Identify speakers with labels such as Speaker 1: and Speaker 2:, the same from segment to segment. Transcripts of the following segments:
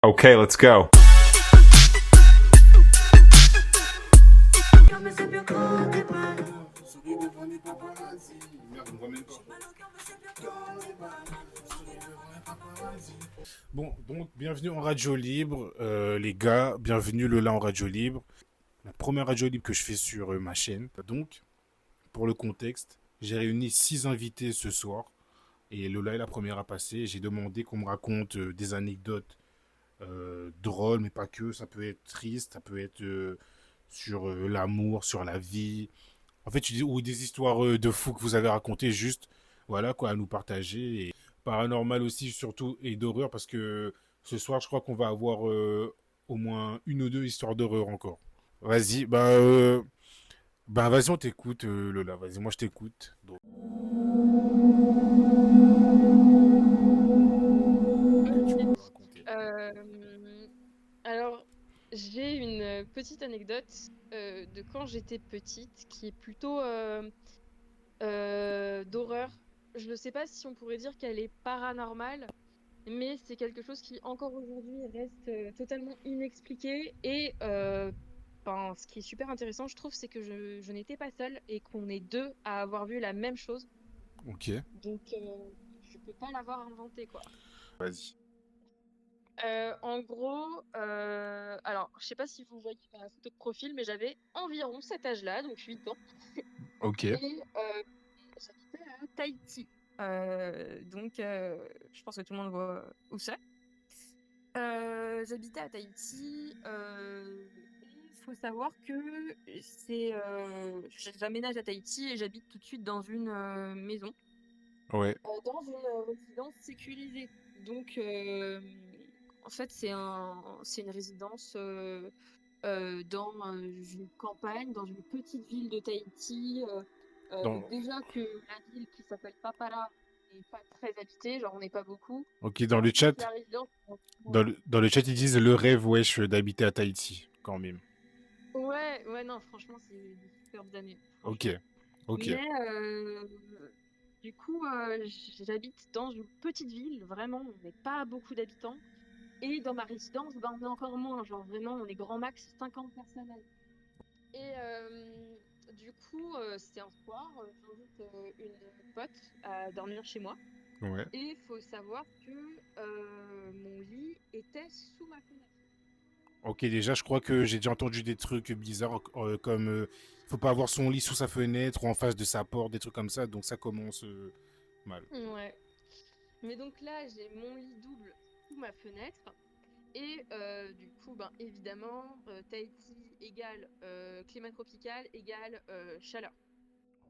Speaker 1: Okay, let's go.
Speaker 2: Bon, donc bienvenue en radio libre, les gars, bienvenue Lola en radio libre. La première radio libre que je fais sur ma chaîne. Donc, pour le contexte, j'ai réuni 6 invités ce soir et Lola est la première à passer. J'ai demandé qu'on me raconte des anecdotes drôles, mais pas que. Ça peut être triste, ça peut être sur l'amour, sur la vie. En fait, ou des histoires de fous que vous avez racontées, juste, voilà, quoi, à nous partager. Et paranormal aussi, surtout, et d'horreur, parce que ce soir, je crois qu'on va avoir au moins une ou deux histoires d'horreur encore. Vas-y, bah vas-y, on t'écoute, Lola. Vas-y, moi, je t'écoute. Donc, tu peux
Speaker 3: Ok.
Speaker 2: me raconter.
Speaker 3: Euh, alors, j'ai une petite anecdote de quand j'étais petite qui est plutôt d'horreur. Je ne sais pas si on pourrait dire qu'elle est paranormale, mais c'est quelque chose qui encore aujourd'hui reste totalement inexpliqué. Et ce qui est super intéressant, je trouve, c'est que je n'étais pas seule et qu'on est deux à avoir vu la même chose.
Speaker 2: Ok,
Speaker 3: Donc, je peux pas l'avoir inventé, quoi.
Speaker 2: vas-y.
Speaker 3: En gros, alors, je sais pas si vous voyez ma photo de profil, mais j'avais environ cet âge-là, donc 8 ans,
Speaker 2: Ok.
Speaker 3: et j'habitais à Tahiti. Je pense que tout le monde voit où c'est. J'habitais à Tahiti, et il faut savoir que j'aménage à Tahiti et j'habite tout de suite dans une maison,
Speaker 2: Ouais.
Speaker 3: dans une résidence sécurisée. Donc, en fait, c'est une résidence dans une campagne, dans une petite ville de Tahiti.
Speaker 2: Dans...
Speaker 3: Déjà que la ville qui s'appelle Papara n'est pas très habitée, genre on n'est pas beaucoup.
Speaker 2: Ok,
Speaker 3: Et
Speaker 2: dans
Speaker 3: en
Speaker 2: le
Speaker 3: plus,
Speaker 2: chat,
Speaker 3: la résidence.
Speaker 2: dans le chat, ils disent le rêve, wesh, d'habiter à Tahiti, quand même.
Speaker 3: Ouais, ouais, non, franchement, c'est des superbes années,
Speaker 2: Ok,
Speaker 3: franchement.
Speaker 2: ok.
Speaker 3: Mais du coup, j'habite dans une petite ville, vraiment, on n'est pas beaucoup d'habitants. Et dans ma résidence, ben, on est encore moins, genre vraiment, on est grand max 50 personnes. Et du coup, c'était un soir, j'invite une pote à dormir chez moi.
Speaker 2: Ouais.
Speaker 3: Et il faut savoir que mon lit était sous ma fenêtre.
Speaker 2: Ok, déjà, je crois que j'ai déjà entendu des trucs bizarres comme faut pas avoir son lit sous sa fenêtre ou en face de sa porte, des trucs comme ça, donc ça commence mal.
Speaker 3: Ouais. Mais donc là, j'ai mon lit double sous ma fenêtre. Et du coup, ben, évidemment, Tahiti égale climat tropical égale chaleur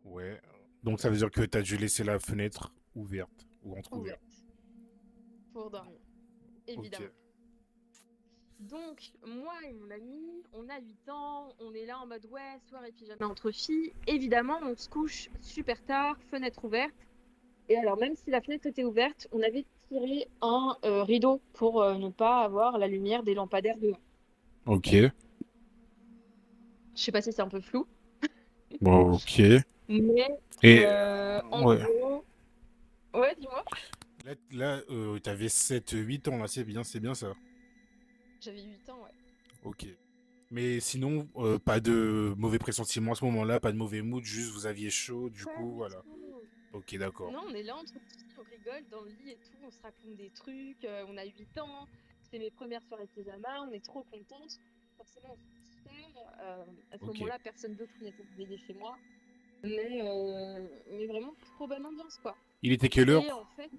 Speaker 2: Ouais. Donc ça veut dire que t'as dû laisser la fenêtre ouverte ou entrouverte.
Speaker 3: ouverte pour dormir,
Speaker 2: Ok.
Speaker 3: évidemment. Donc, moi et mon ami, on a 8 ans, on est là en mode ouais, soirée pyjama entre filles. Évidemment, on se couche super tard, fenêtre ouverte. Et alors, même si la fenêtre était ouverte, on avait tiré un rideau pour ne pas avoir la lumière des lampadaires dehors.
Speaker 2: Ok.
Speaker 3: Je sais pas si c'est un peu flou,
Speaker 2: Bon, ok.
Speaker 3: mais
Speaker 2: Et
Speaker 3: en
Speaker 2: ouais.
Speaker 3: gros, ouais, dis-moi.
Speaker 2: Là, t'avais 7, 8 ans, là, c'est bien ça.
Speaker 3: J'avais 8 ans, ouais.
Speaker 2: Ok. Mais sinon, pas de mauvais pressentiment à ce moment-là, pas de mauvais mood, juste vous aviez chaud, du
Speaker 3: Pas
Speaker 2: coup,
Speaker 3: du
Speaker 2: voilà.
Speaker 3: tout.
Speaker 2: Ok, d'accord.
Speaker 3: Non, on est là entre filles, on rigole dans le lit et tout, on se raconte des trucs, on a 8 ans, c'est mes premières soirées pyjama, on est trop contentes. Forcément, on se super. À ce
Speaker 2: Ok.
Speaker 3: moment-là, personne d'autre n'était réveillé chez moi, mais vraiment trop bonne ambiance, quoi.
Speaker 2: Il était quelle heure?
Speaker 3: Et en fait,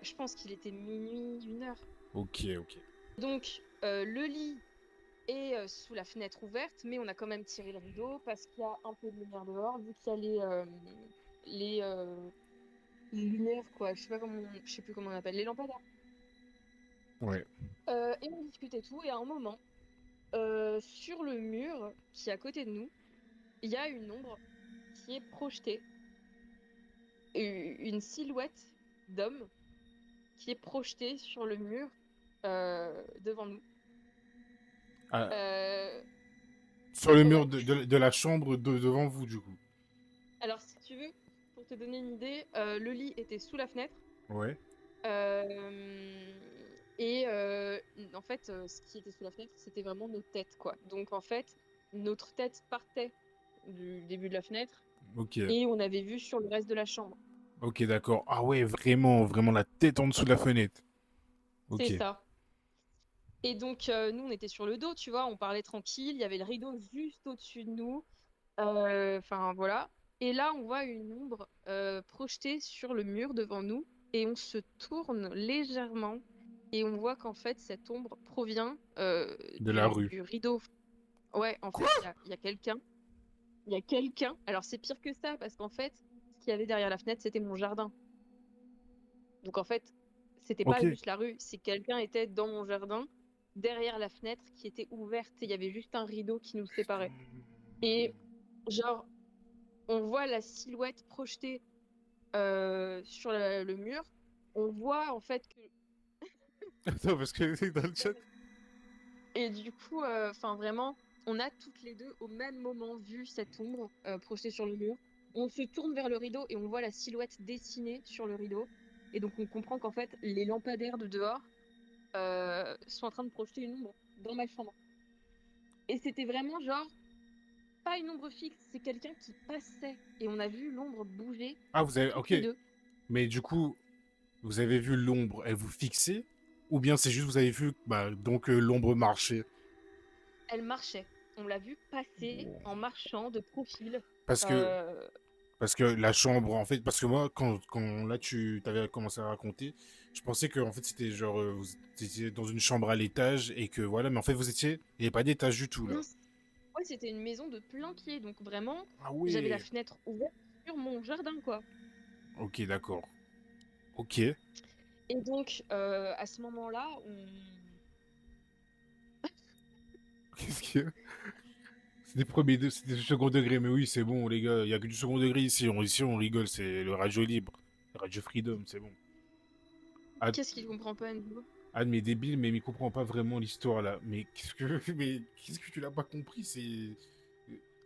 Speaker 3: je pense qu'il était minuit, 1 heure.
Speaker 2: Ok, ok.
Speaker 3: Donc, le lit est sous la fenêtre ouverte, mais on a quand même tiré le rideau parce qu'il y a un peu de lumière dehors, vu qu'il y a les, euh, les lumières, quoi. Je sais plus comment on appelle, les lampadaires.
Speaker 2: Ouais.
Speaker 3: Et on discute et tout, et à un moment, sur le mur qui est à côté de nous, il y a une ombre qui est projetée, une silhouette d'homme qui est projetée sur le mur devant nous.
Speaker 2: Ah,
Speaker 3: Euh,
Speaker 2: sur le mur
Speaker 3: ouais.
Speaker 2: de la chambre devant vous, du coup.
Speaker 3: Alors, si tu veux, pour te donner une idée, le lit était sous la fenêtre.
Speaker 2: Ouais.
Speaker 3: Euh, Et en fait, ce qui était sous la fenêtre, c'était vraiment nos têtes, quoi. Donc en fait, notre tête partait du début de la fenêtre
Speaker 2: Ok.
Speaker 3: et on avait vu sur le reste de la chambre.
Speaker 2: Ok, d'accord. Ah ouais, vraiment, vraiment la tête en dessous de la fenêtre.
Speaker 3: C'est
Speaker 2: Ok.
Speaker 3: ça. Et donc nous, on était sur le dos, tu vois, on parlait tranquille, il y avait le rideau juste au-dessus de nous. Enfin voilà. Et là, on voit une ombre projetée sur le mur devant nous et on se tourne légèrement et on voit qu'en fait, cette ombre provient
Speaker 2: De la rue.
Speaker 3: du rideau. Ouais, en fait,
Speaker 2: Quoi?
Speaker 3: il y a quelqu'un. Il y a quelqu'un. Alors, c'est pire que ça parce qu'en fait, ce qu'il y avait derrière la fenêtre, c'était mon jardin. Donc, en fait, c'était
Speaker 2: Ok.
Speaker 3: pas juste la rue, c'est que quelqu'un était dans mon jardin, derrière la fenêtre qui était ouverte et il y avait juste un rideau qui nous séparait. Et genre, on voit la silhouette projetée sur le mur. On voit en fait que.
Speaker 2: Attends, parce que c'est dans le chat.
Speaker 3: Et du coup, enfin vraiment, on a toutes les deux au même moment vu cette ombre projetée sur le mur. On se tourne vers le rideau et on voit la silhouette dessinée sur le rideau. Et donc on comprend qu'en fait, les lampadaires de dehors sont en train de projeter une ombre dans ma chambre. Et c'était vraiment genre, pas une ombre fixe, c'est quelqu'un qui passait. Et on a vu l'ombre bouger
Speaker 2: Ah, vous avez.
Speaker 3: toutes
Speaker 2: Ok.
Speaker 3: les deux.
Speaker 2: Mais du coup, vous avez vu l'ombre, elle vous fixait? Ou bien c'est juste vous avez vu, bah, donc l'ombre marcher?
Speaker 3: Elle marchait. On l'a vue passer en marchant de profil.
Speaker 2: Parce que,
Speaker 3: Euh,
Speaker 2: parce que la chambre, en fait, parce que moi, quand là tu t'avais commencé à raconter, je pensais que en fait c'était genre vous étiez dans une chambre à l'étage et que voilà, mais en fait vous étiez, il n'y avait pas d'étage du tout là.
Speaker 3: Non, ouais, c'était une maison de plein pied, donc vraiment,
Speaker 2: Ah
Speaker 3: j'avais la
Speaker 2: ouais.
Speaker 3: fenêtre ouverte sur mon jardin, quoi.
Speaker 2: Ok, d'accord. Ok.
Speaker 3: Et donc, à ce moment-là,
Speaker 2: Qu'est-ce qu'il y a? C'est des premiers deux, c'est du second degré, mais oui, c'est bon, les gars, il y a que du second degré ici. Ici, on rigole, c'est le radio libre, le radio freedom, c'est bon. Ah,
Speaker 3: Qu'est-ce qu'il comprend pas à nouveau?
Speaker 2: ah, mais débile, mais il comprend pas vraiment l'histoire là. Mais qu'est-ce que, mais qu'est-ce que tu l'as pas compris? C'est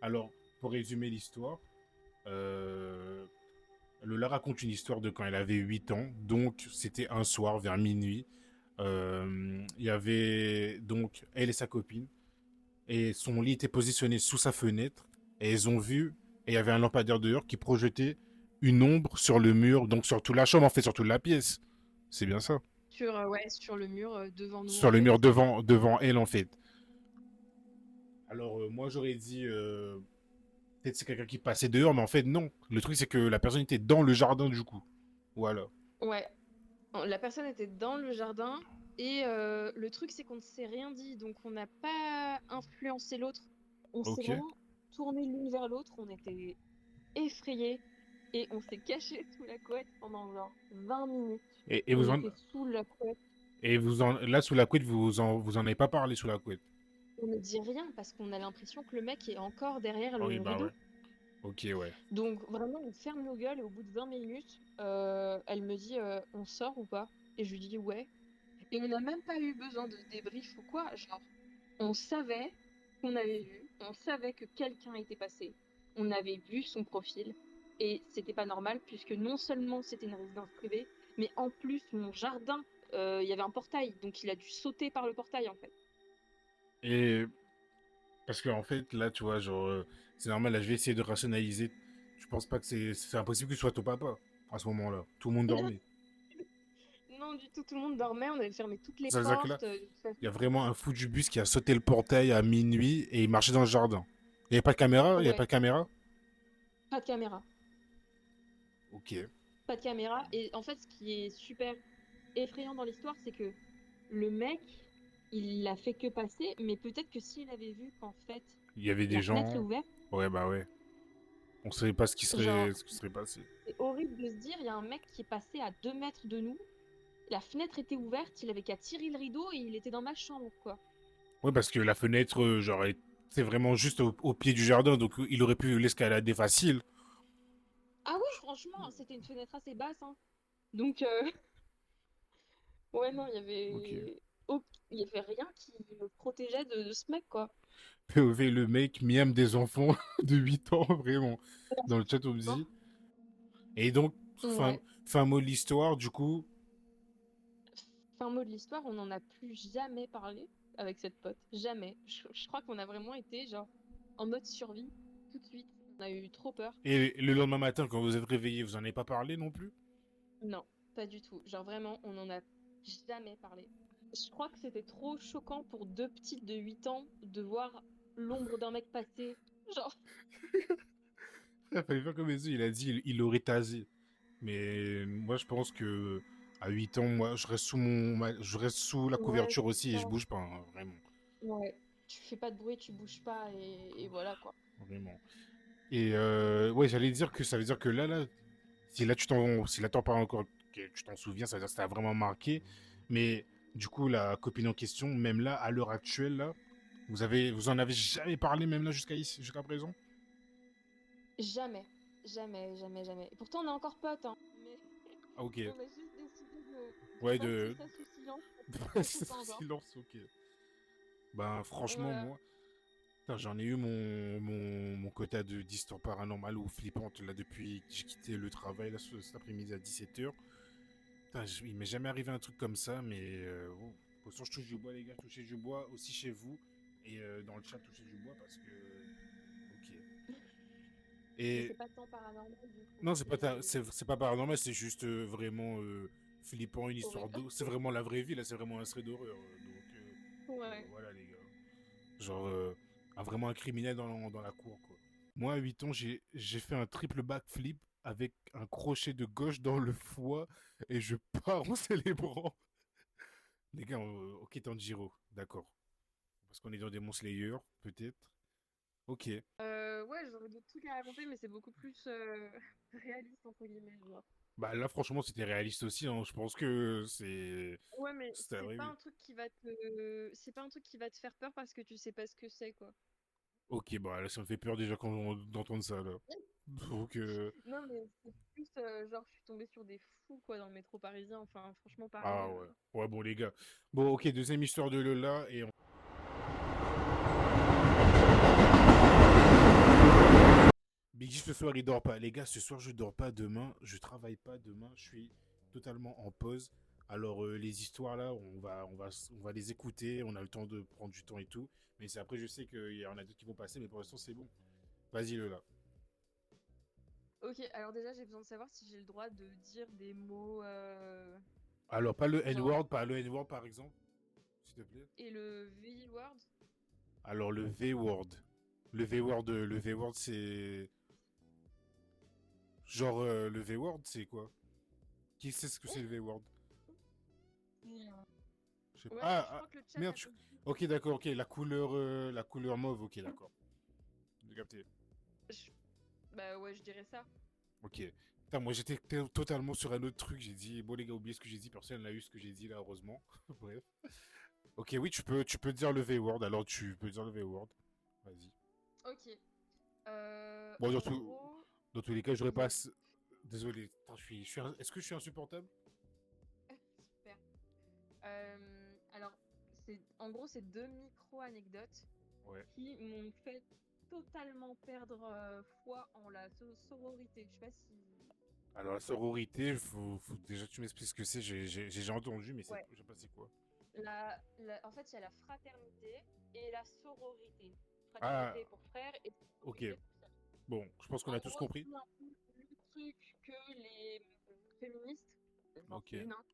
Speaker 2: alors pour résumer l'histoire, euh... Lola raconte une histoire de quand elle avait 8 ans. Donc c'était un soir vers minuit. Il y avait donc elle et sa copine et son lit était positionné sous sa fenêtre et elles ont vu et il y avait un lampadaire dehors qui projetait une ombre sur le mur, donc sur toute la chambre en fait, sur toute la pièce. C'est bien ça.
Speaker 3: Sur, ouais, sur le mur devant nous, en
Speaker 2: Sur le
Speaker 3: fait.
Speaker 2: mur devant elle en fait. Alors moi j'aurais dit peut-être c'est quelqu'un qui passait dehors, mais en fait non. Le truc c'est que la personne était dans le jardin du coup. Voilà.
Speaker 3: Ouais, la personne était dans le jardin, et le truc, c'est qu'on ne s'est rien dit, donc on n'a pas influencé l'autre. On s'est
Speaker 2: Ok.
Speaker 3: vraiment tourné l'une vers l'autre, on était effrayés, et on s'est caché sous la couette pendant genre 20 minutes.
Speaker 2: Et
Speaker 3: On
Speaker 2: vous en
Speaker 3: était sous la couette.
Speaker 2: là sous la couette vous en avez pas parlé sous la couette.
Speaker 3: On ne dit rien parce qu'on a l'impression que le mec est encore derrière
Speaker 2: Ah oui
Speaker 3: le
Speaker 2: bah ouais.
Speaker 3: rideau.
Speaker 2: Ok ouais.
Speaker 3: Donc vraiment, on ferme nos gueules et au bout de 20 minutes, elle me dit on sort ou pas? Et je lui dis ouais. Et on n'a même pas eu besoin de débrief ou quoi. Genre, on savait qu'on avait vu, on savait que quelqu'un était passé, on avait vu son profil et c'était pas normal puisque non seulement c'était une résidence privée, mais en plus mon jardin, il y avait un portail, donc il a dû sauter par le portail en fait.
Speaker 2: Et parce que en fait là tu vois genre c'est normal là je vais essayer de rationaliser. Je pense pas que c'est impossible que ce soit ton papa à ce moment-là. Tout le monde dormait.
Speaker 3: Non, du tout, tout le monde dormait, on avait fermé toutes les
Speaker 2: Ça veut dire que là
Speaker 3: portes. De toute façon.
Speaker 2: il y a vraiment un fou du bus qui a sauté le portail à minuit et il marchait dans le jardin. Il n'y avait pas de caméra. Il y avait
Speaker 3: Ouais,
Speaker 2: pas de caméra.
Speaker 3: pas de caméra.
Speaker 2: Ok.
Speaker 3: Pas de caméra. Et en fait, ce qui est super effrayant dans l'histoire, c'est que le mec, il l'a fait que passer, mais peut-être que s'il avait vu qu'en fait,
Speaker 2: Il y avait des
Speaker 3: la fenêtre est
Speaker 2: gens.
Speaker 3: ouverte,
Speaker 2: Ouais bah ouais. On savait pas
Speaker 3: genre,
Speaker 2: ce qui serait passé.
Speaker 3: c'est horrible de se dire, il y a un mec qui est passé à 2 mètres de nous, la fenêtre était ouverte, il avait qu'à tirer le rideau et il était dans ma chambre, quoi.
Speaker 2: Ouais, parce que la fenêtre, genre, c'est vraiment juste au pied du jardin, donc il aurait pu l'escalader facile.
Speaker 3: Ah oui, franchement, c'était une fenêtre assez basse, hein. Donc, ouais, non,
Speaker 2: Ok.
Speaker 3: il y avait rien qui me protégeait de ce mec, quoi.
Speaker 2: POV, le mec miam des enfants de 8 ans, vraiment. Dans le chat, on me
Speaker 3: Hein.
Speaker 2: dit. Et donc,
Speaker 3: Ouais.
Speaker 2: fin mot de l'histoire, du coup.
Speaker 3: fin mot de l'histoire, on n'en a plus jamais parlé avec cette pote. Jamais. Je crois qu'on a vraiment été genre en mode survie tout de suite. On a eu trop peur.
Speaker 2: Et le lendemain matin, quand vous êtes réveillé, vous en avez pas parlé non plus?
Speaker 3: Non, pas du tout. Genre vraiment, on n'en a jamais parlé. Je crois que c'était trop choquant pour deux petites de 8 ans de voir l'ombre d'un mec passer. Genre,
Speaker 2: Il fallait faire comme les yeux, il a dit il aurait tasé. Mais moi, je pense que à 8 ans, moi, je reste sous la
Speaker 3: ouais,
Speaker 2: couverture
Speaker 3: c'est
Speaker 2: aussi et je
Speaker 3: ça.
Speaker 2: bouge pas, hein, vraiment.
Speaker 3: Ouais. Tu fais pas de bruit, tu bouges pas et voilà quoi.
Speaker 2: Vraiment. Et ouais, j'allais dire que ça veut dire que là, si là t'en parles encore, que tu t'en souviens, ça veut dire que ça t'a vraiment marqué. Mais du coup, la copine en question, même là, à l'heure actuelle, là, vous en avez jamais parlé, même là, jusqu'à présent?
Speaker 3: Jamais. Jamais, jamais, jamais. Et pourtant, on est encore potes, hein. Mais
Speaker 2: Ah, ok.
Speaker 3: on a juste décidé de
Speaker 2: Ouais,
Speaker 3: passer
Speaker 2: de.
Speaker 3: ça sous silence tout le
Speaker 2: C'est
Speaker 3: temps, genre.
Speaker 2: silence, ok. Ben, franchement,
Speaker 3: Voilà.
Speaker 2: moi, putain, j'en ai eu mon quota d'histoire paranormale ou flippante là depuis que j'ai quitté le travail là, cet après-midi à 17h. Il m'est jamais arrivé un truc comme ça, mais bon, pour l'instant, je touche du bois, les gars, touchez du bois aussi chez vous et dans le chat, touchez du bois parce que. Ok.
Speaker 3: Mais
Speaker 2: Et
Speaker 3: c'est pas tant paranormal, du coup.
Speaker 2: non,
Speaker 3: C'est
Speaker 2: c'est pas paranormal, c'est juste vraiment flippant, une histoire
Speaker 3: horrible.
Speaker 2: d'eau. C'est vraiment la vraie vie, là, c'est vraiment un thread d'horreur. Donc,
Speaker 3: Ouais.
Speaker 2: voilà, les gars. Genre, vraiment un criminel dans la cour, quoi. Moi, à 8 ans, j'ai fait un triple backflip avec un crochet de gauche dans le foie et je pars en célébrant. Les gars, ok, Tanjiro, d'accord. Parce qu'on est dans Demon Slayer, peut-être. Ok.
Speaker 3: Ouais, j'aurais d'autres trucs à raconter, mais c'est beaucoup plus réaliste, entre guillemets, genre.
Speaker 2: Bah là, franchement, c'était réaliste aussi, hein. Je pense que
Speaker 3: Ouais, mais
Speaker 2: c'était la vraie vie.
Speaker 3: c'est pas un truc qui va te faire peur parce que tu sais pas ce que c'est, quoi.
Speaker 2: Ok, bah là, ça me fait peur déjà d'entendre ça, là. Donc,
Speaker 3: Non, mais c'est plus genre, je suis tombée sur des fous, quoi, dans le métro parisien. Enfin, franchement, pareil.
Speaker 2: ah ouais. Ouais, bon, les gars. Bon, ok, deuxième histoire de Lola et Biggie, ce soir, il dort pas. Les gars, ce soir, je dors pas. Demain, je travaille pas. Demain, je suis totalement en pause. Alors, les histoires là, on va les écouter. On a le temps de prendre du temps et tout. Mais c'est après, je sais qu'il y en a d'autres qui vont passer. Mais pour l'instant, c'est bon. Vas-y, Lola.
Speaker 3: Ok, alors déjà, j'ai besoin de savoir si j'ai le droit de dire des mots,
Speaker 2: Alors, pas le
Speaker 3: genre,
Speaker 2: N-word, pas le N-word par exemple, s'il te plaît.
Speaker 3: et le V-word.
Speaker 2: Alors, le V-word. Le V-word, c'est. Genre, le V-word, c'est quoi? Qui sait ce que c'est le V-word? Je sais pas.
Speaker 3: Ouais,
Speaker 2: Ah,
Speaker 3: je crois que le chat
Speaker 2: merde.
Speaker 3: a compris.
Speaker 2: Ok, d'accord, ok. La couleur mauve, ok, d'accord. J'ai capté.
Speaker 3: Je- Bah ouais, je dirais ça.
Speaker 2: Ok. Putain, moi j'étais totalement sur un autre truc. J'ai dit, bon les gars, oubliez ce que j'ai dit. Personne n'a eu ce que j'ai dit là, heureusement. Bref. Ok, oui, tu peux dire le V-word. Alors tu peux dire le V-word. Vas-y.
Speaker 3: Ok.
Speaker 2: Bon,
Speaker 3: En gros,
Speaker 2: dans tous les cas, j'aurais
Speaker 3: il y
Speaker 2: pas.
Speaker 3: a...
Speaker 2: Désolé. Attends, est-ce que je suis insupportable?
Speaker 3: Super. Alors, en gros, c'est deux micro-anecdotes
Speaker 2: Ouais.
Speaker 3: qui m'ont fait totalement perdre foi en la sororité. Je sais pas si...
Speaker 2: Alors la sororité, faut déjà que tu m'expliques ce que c'est. J'ai déjà entendu, mais
Speaker 3: Ouais.
Speaker 2: je sais pas c'est quoi.
Speaker 3: En fait, il y a la fraternité et la sororité.
Speaker 2: Ah,
Speaker 3: Fraternité pour frères et
Speaker 2: ok.
Speaker 3: sororité pour sœurs.
Speaker 2: Bon, je pense qu'on
Speaker 3: En
Speaker 2: a tous
Speaker 3: gros,
Speaker 2: compris.
Speaker 3: c'est un peu le truc que les féministes, j'en
Speaker 2: Ok.
Speaker 3: suis une, hein,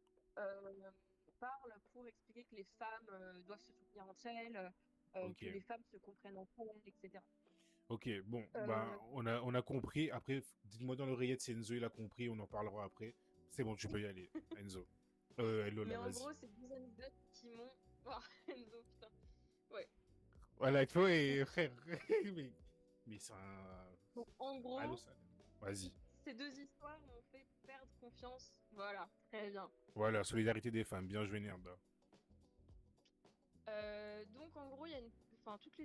Speaker 3: parlent pour expliquer que les femmes doivent se soutenir entre elles,
Speaker 2: Ok.
Speaker 3: que les femmes se comprennent entre elles, etc.
Speaker 2: Ok, bon, ben,
Speaker 3: Euh,
Speaker 2: on a compris. Après, dites-moi dans l'oreillette si Enzo il a compris, on en parlera après. C'est bon, tu peux y aller, Enzo. Lola,
Speaker 3: mais en
Speaker 2: vas-y.
Speaker 3: gros, c'est deux anecdotes qui m'ont... Oh, Enzo, putain. Ouais.
Speaker 2: Voilà, toi et frère. mais c'est un.
Speaker 3: Donc, en
Speaker 2: Allô,
Speaker 3: gros,
Speaker 2: ça. Vas-y.
Speaker 3: ces deux histoires m'ont fait perdre confiance. Voilà, très bien.
Speaker 2: Voilà, solidarité des femmes, bien joué, Nerda.
Speaker 3: Donc en gros, il y a enfin toutes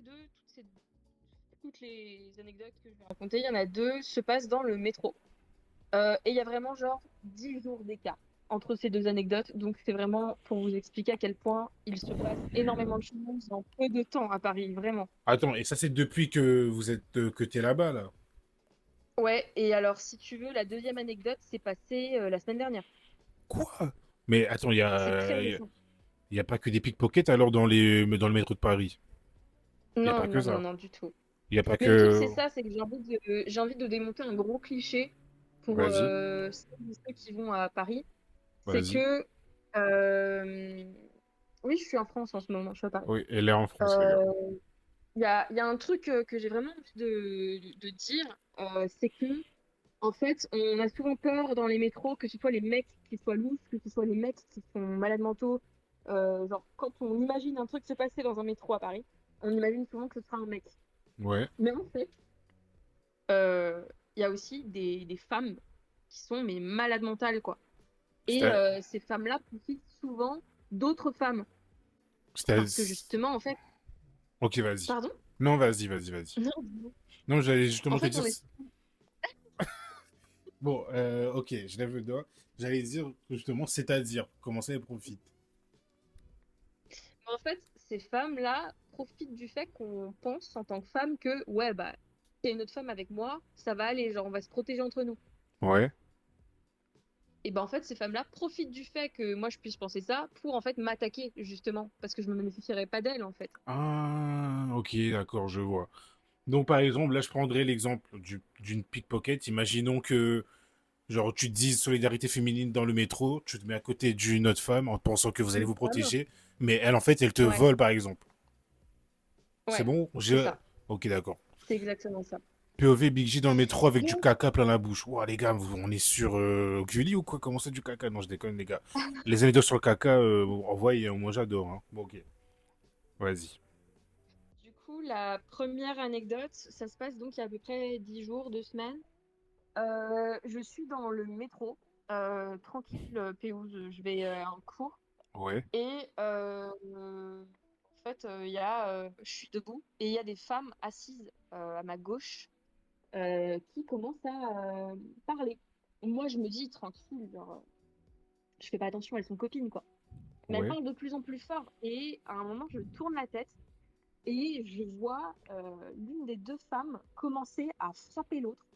Speaker 3: les anecdotes que je vais raconter, il y en a deux se passent dans le métro. Et il y a vraiment genre 10 jours d'écart entre ces deux anecdotes. Donc c'est vraiment pour vous expliquer à quel point il se passe énormément de choses en peu de temps à Paris, vraiment.
Speaker 2: Attends, et ça c'est depuis que vous êtes que t'es là-bas là.
Speaker 3: Ouais, et alors si tu veux, la deuxième anecdote s'est passée la semaine dernière.
Speaker 2: Quoi? Mais attends,
Speaker 3: C'est très récent.
Speaker 2: il y a pas que des pickpockets alors dans le métro de Paris. Il y a
Speaker 3: Non,
Speaker 2: pas que
Speaker 3: non, non,
Speaker 2: ça.
Speaker 3: non, du tout.
Speaker 2: Il y a pas
Speaker 3: Mais le truc,
Speaker 2: que.
Speaker 3: c'est ça, c'est que j'ai envie de démonter un gros cliché pour
Speaker 2: Vas-y,
Speaker 3: ceux qui vont à Paris. C'est
Speaker 2: vas-y.
Speaker 3: que, euh, oui, je suis en France en ce moment, je suis à Paris.
Speaker 2: Oui, elle est en France, les gars.
Speaker 3: Euh, il y a un truc que j'ai vraiment envie de dire, c'est que, en fait, on a souvent peur dans les métros, que ce soit les mecs qui soient louches, que ce soit les mecs qui sont malades mentaux. Genre, quand on imagine un truc se passer dans un métro à Paris, on imagine souvent que ce sera un mec.
Speaker 2: Ouais.
Speaker 3: Mais en fait, euh, il y a aussi des femmes qui sont mais malades mentales, quoi. Et
Speaker 2: C'était.
Speaker 3: ces femmes-là profitent souvent d'autres femmes. Parce que
Speaker 2: c'était-
Speaker 3: justement, en fait,
Speaker 2: Ok, vas-y.
Speaker 3: pardon?
Speaker 2: Non, vas-y, vas-y, vas-y.
Speaker 3: Non.
Speaker 2: Non, j'allais
Speaker 3: En
Speaker 2: justement te
Speaker 3: fait,
Speaker 2: dire.
Speaker 3: on est.
Speaker 2: Bon, ok, je lève le doigt. J'allais dire justement, c'est-à-dire, comment ça, elle profite.
Speaker 3: En fait, ces femmes-là profitent du fait qu'on pense en tant que femme que, ouais, bah, s'il y a une autre femme avec moi, ça va aller, genre, on va se protéger entre nous.
Speaker 2: Ouais.
Speaker 3: Et ben en fait, ces femmes-là profitent du fait que moi je puisse penser ça pour en fait m'attaquer, justement, parce que je me méfierais pas d'elles, en fait.
Speaker 2: Ah, ok, d'accord, je vois. Donc, par exemple, là, je prendrais l'exemple d'une pickpocket. Imaginons que, genre, tu te dises solidarité féminine dans le métro, tu te mets à côté d'une autre femme en pensant que vous allez
Speaker 3: Une
Speaker 2: vous
Speaker 3: femme.
Speaker 2: protéger, mais elle, en fait, elle te
Speaker 3: Ouais,
Speaker 2: vole, par exemple. C'est
Speaker 3: ouais,
Speaker 2: bon?
Speaker 3: c'est ça.
Speaker 2: Ok, d'accord.
Speaker 3: C'est exactement ça.
Speaker 2: POV Big J dans le métro avec du
Speaker 3: Donc,
Speaker 2: caca plein la bouche. Ouah, les gars, on est sur Gulli ou quoi? Comment c'est du caca? Non, je déconne, les gars. Les anecdotes sur le caca, envoyez, moi j'adore. Hein. Bon, ok, vas-y.
Speaker 3: du coup, la première anecdote, ça se passe donc il y a à peu près 10 jours, 2 semaines. Je suis dans le métro, tranquille, Péouse, je vais en cours.
Speaker 2: Ouais,
Speaker 3: Et en fait, je suis debout et il y a des femmes assises à ma gauche qui commencent à parler. Moi, je me dis tranquille, genre, je fais pas attention, elles sont copines, quoi. Mais elles
Speaker 2: ouais.
Speaker 3: parlent de plus en plus fort. Et à un moment, je tourne la tête et je vois l'une des deux femmes commencer à frapper l'autre.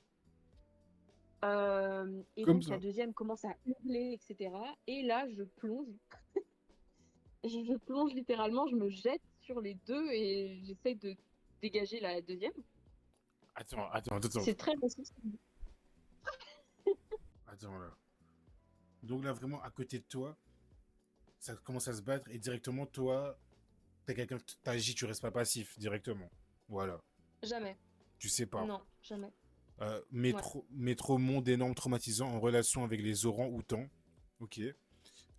Speaker 3: Et
Speaker 2: Comme
Speaker 3: donc, la
Speaker 2: ça.
Speaker 3: deuxième commence à hurler, etc. Et là, je plonge. Je plonge littéralement, je me jette sur les deux et j'essaie de dégager la deuxième.
Speaker 2: Attends.
Speaker 3: C'est très raciste.
Speaker 2: Attends, là. Donc là, vraiment, à côté de toi, ça commence à se battre et directement, toi, t'as quelqu'un, t'agis, tu restes pas passif, directement. Voilà.
Speaker 3: Jamais.
Speaker 2: Tu sais pas.
Speaker 3: Non, jamais. Ouais.
Speaker 2: Métro monde énorme traumatisant en relation avec les orang-outans. Ok.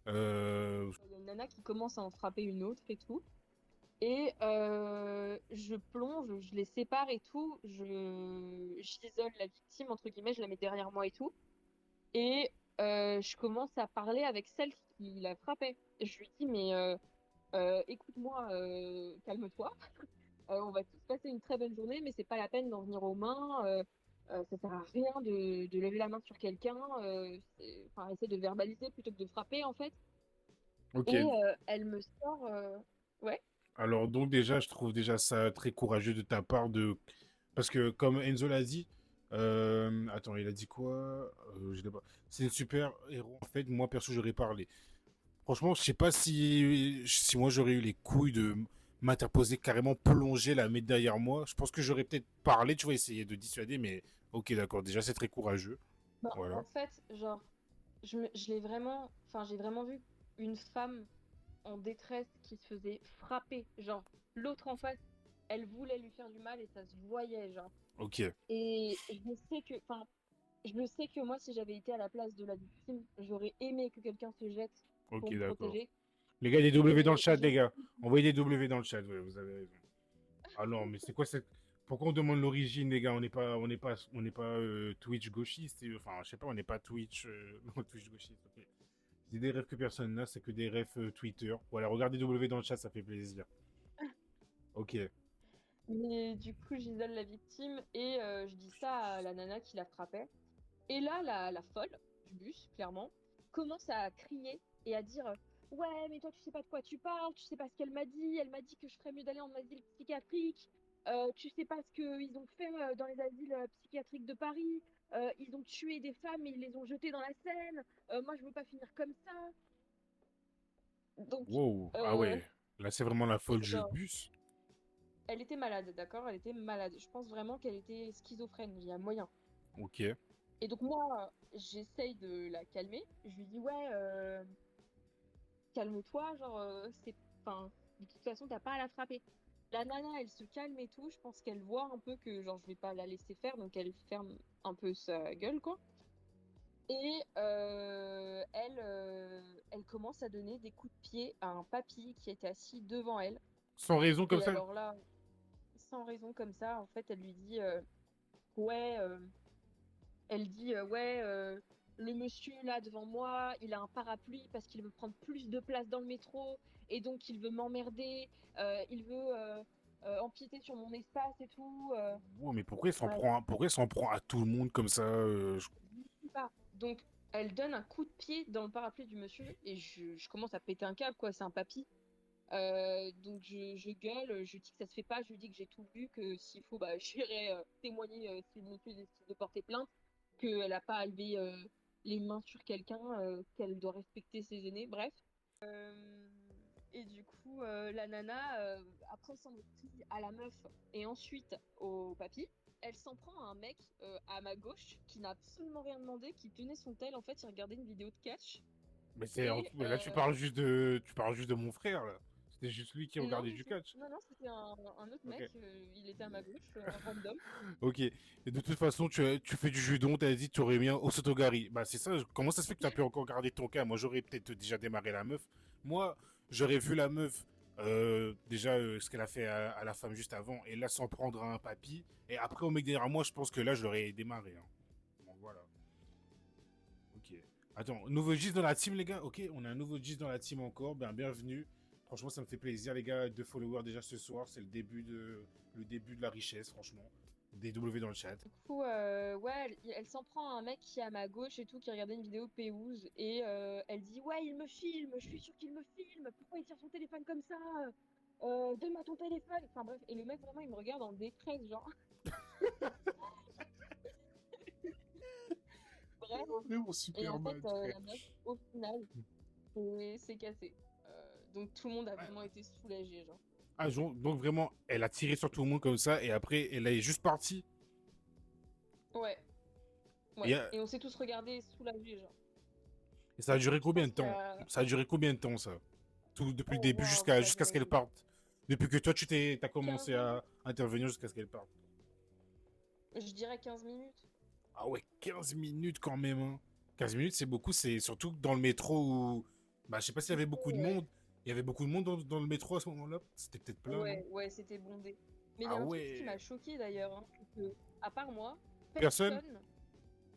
Speaker 2: Euh,
Speaker 3: Il y a une nana qui commence à en frapper une autre et tout. Et je plonge, je les sépare et tout. J'isole la victime, entre guillemets, je la mets derrière moi et tout. Et je commence à parler avec celle qui la frappait. Je lui dis, mais écoute-moi, calme-toi. On va tous passer une très bonne journée, mais c'est pas la peine d'en venir aux mains. Ça sert à rien de lever la main sur quelqu'un. Enfin, essayer de verbaliser plutôt que de frapper, en fait.
Speaker 2: ok.
Speaker 3: Et elle me sort. Ouais,
Speaker 2: Alors donc déjà, je trouve déjà ça très courageux de ta part de... Parce que comme Enzo l'a dit, attends, il a dit quoi? Je l'ai pas. C'est une super héros. En fait, moi perso, j'aurais parlé. Franchement, je sais pas si moi j'aurais eu les couilles de m'interposer carrément, plonger, la mettre derrière moi. Je pense que j'aurais peut-être parlé, tu vois, essayer de dissuader, mais ok, d'accord. Déjà, c'est très courageux.
Speaker 3: bah, en
Speaker 2: Voilà.
Speaker 3: fait, genre, je l'ai vraiment. Enfin, j'ai vraiment vu une femme en détresse qui se faisait frapper. Genre, l'autre en face, elle voulait lui faire du mal et ça se voyait, genre.
Speaker 2: Ok,
Speaker 3: Et je sais que. Enfin, je sais que moi, si j'avais été à la place de la victime, j'aurais aimé que quelqu'un se jette pour
Speaker 2: ok,
Speaker 3: me
Speaker 2: d'accord.
Speaker 3: protéger.
Speaker 2: Les gars, des W dans le
Speaker 3: Et
Speaker 2: chat,
Speaker 3: j'ai
Speaker 2: les gars. Envoyez des W dans le chat, ouais, vous avez raison. Ah non, mais c'est quoi cette... Pourquoi on demande l'origine, les gars? On n'est pas Twitch gauchiste. Enfin, je sais pas, on n'est pas Twitch, non, Twitch gauchiste. Ok. C'est des rêves que personne n'a, c'est que des rêves Twitter. Voilà, regardez W dans le chat, ça fait plaisir. Ok,
Speaker 3: Mais du coup, j'isole la victime et je dis ça à la nana qui la frappait. Et là, la folle du bus, clairement, commence à crier et à dire ouais, mais toi, tu sais pas de quoi tu parles, tu sais pas ce qu'elle m'a dit. Elle m'a dit que je ferais mieux d'aller en asile psychiatrique. Tu sais pas ce qu'ils ont fait dans les asiles psychiatriques de Paris. Ils ont tué des femmes et ils les ont jetées dans la Seine. Moi, je veux pas finir comme ça. Donc,
Speaker 2: Wow, ah
Speaker 3: euh,
Speaker 2: ouais. Là, c'est vraiment la folle du
Speaker 3: genre,
Speaker 2: bus.
Speaker 3: elle était malade, d'accord? Elle était malade. Je pense vraiment qu'elle était schizophrène, il y a moyen.
Speaker 2: Ok.
Speaker 3: Et donc moi, j'essaye de la calmer. Je lui dis, ouais, calme-toi, genre, enfin, de toute façon, t'as pas à la frapper. La nana, elle se calme et tout. Je pense qu'elle voit un peu que, genre, je vais pas la laisser faire, donc elle ferme un peu sa gueule, quoi. Et elle commence à donner des coups de pied à un papy qui était assis devant elle.
Speaker 2: Sans raison comme
Speaker 3: Et
Speaker 2: ça.
Speaker 3: alors là, sans raison comme ça, en fait, elle lui dit, ouais, elle dit, ouais, le monsieur là devant moi, il a un parapluie parce qu'il veut prendre plus de place dans le métro et donc il veut m'emmerder, il veut empiéter sur mon espace et tout.
Speaker 2: Wow, mais pourquoi il s'en
Speaker 3: Bref,
Speaker 2: prend, pourquoi il s'en prend à tout le monde comme ça
Speaker 3: je sais pas. Donc elle donne un coup de pied dans le parapluie du monsieur et je commence à péter un câble, quoi, c'est un papy. Donc je gueule, je dis que ça se fait pas, je lui dis que j'ai tout vu, que s'il faut, bah, j'irai témoigner si le monsieur décide de porter plainte, qu'elle n'a pas à lever les mains sur quelqu'un, qu'elle doit respecter ses aînés, bref. Euh, et du coup, la nana, après s'en est pris à la meuf et ensuite au papy. Elle s'en prend à un mec à ma gauche qui n'a absolument rien demandé, qui tenait son tel, en fait, il regardait une vidéo de catch.
Speaker 2: Mais
Speaker 3: Et
Speaker 2: mais là tu parles juste de mon frère là. C'était juste lui qui
Speaker 3: non,
Speaker 2: regardait
Speaker 3: du
Speaker 2: du
Speaker 3: tout.
Speaker 2: catch.
Speaker 3: Non, c'était un autre
Speaker 2: Ok.
Speaker 3: mec. Il était à ma gauche, un random.
Speaker 2: Ok. Et de toute façon, tu fais du judon, t'as dit que tu aurais mis un Osotogari. Bah c'est ça, comment ça se fait que tu as pu encore garder ton cas? Moi j'aurais peut-être déjà démarré la meuf. Moi, j'aurais vu la meuf, déjà ce qu'elle a fait à la femme juste avant, et là s'en prendre à un papy. Et après au mec derrière moi, je pense que là je l'aurais démarré. Hein. Bon voilà. Ok. Attends, nouveau gist dans la team, les gars. Ok, on a un nouveau gist dans la team encore. Ben, bienvenue. Franchement, ça me fait plaisir, les gars. 2 followers déjà ce soir. C'est le début de la richesse, franchement. Des W dans le chat.
Speaker 3: Du coup, ouais, elle s'en prend à un mec qui est à ma gauche et tout, qui regardait une vidéo Péouse. Et elle dit, ouais, il me filme, je suis sûre qu'il me filme. Pourquoi il tire son téléphone comme ça? Donne-moi ton téléphone. Enfin bref, et le mec, vraiment, il me regarde en détresse, genre. Bref.
Speaker 2: Vraiment
Speaker 3: Et en
Speaker 2: super
Speaker 3: fait,
Speaker 2: mal, frère.
Speaker 3: la meuf, au final, c'est cassé. Donc tout le monde a vraiment été soulagé, genre.
Speaker 2: Ah, donc vraiment, elle a tiré sur tout le monde comme ça. Et après, elle est juste partie.
Speaker 3: Ouais,
Speaker 2: Et,
Speaker 3: ouais. Et on s'est tous regardés soulagés, genre.
Speaker 2: et ça a duré
Speaker 3: Je
Speaker 2: combien
Speaker 3: pense
Speaker 2: de
Speaker 3: qu'il y
Speaker 2: temps?
Speaker 3: a.
Speaker 2: Ça a duré combien de temps, ça? Tout, depuis le
Speaker 3: Oh,
Speaker 2: début
Speaker 3: waouh, ça a
Speaker 2: jusqu'à ce qu'elle
Speaker 3: duré
Speaker 2: parte. Depuis que toi, t'as
Speaker 3: 15
Speaker 2: commencé à
Speaker 3: minutes.
Speaker 2: intervenir jusqu'à ce qu'elle parte.
Speaker 3: Je dirais 15 minutes.
Speaker 2: Ah ouais, 15 minutes quand même. Hein. 15 minutes, c'est beaucoup. C'est surtout dans le métro où. Bah, je sais pas s'il y avait beaucoup de
Speaker 3: Ouais,
Speaker 2: monde. Il y avait beaucoup de monde dans le métro à ce moment-là. C'était peut-être plein, non?
Speaker 3: ouais, ouais, c'était bondé. Mais il y
Speaker 2: Ah
Speaker 3: a un truc qui m'a
Speaker 2: ouais.
Speaker 3: choqué d'ailleurs, hein, c'est que, à part moi,
Speaker 2: Personne?
Speaker 3: personne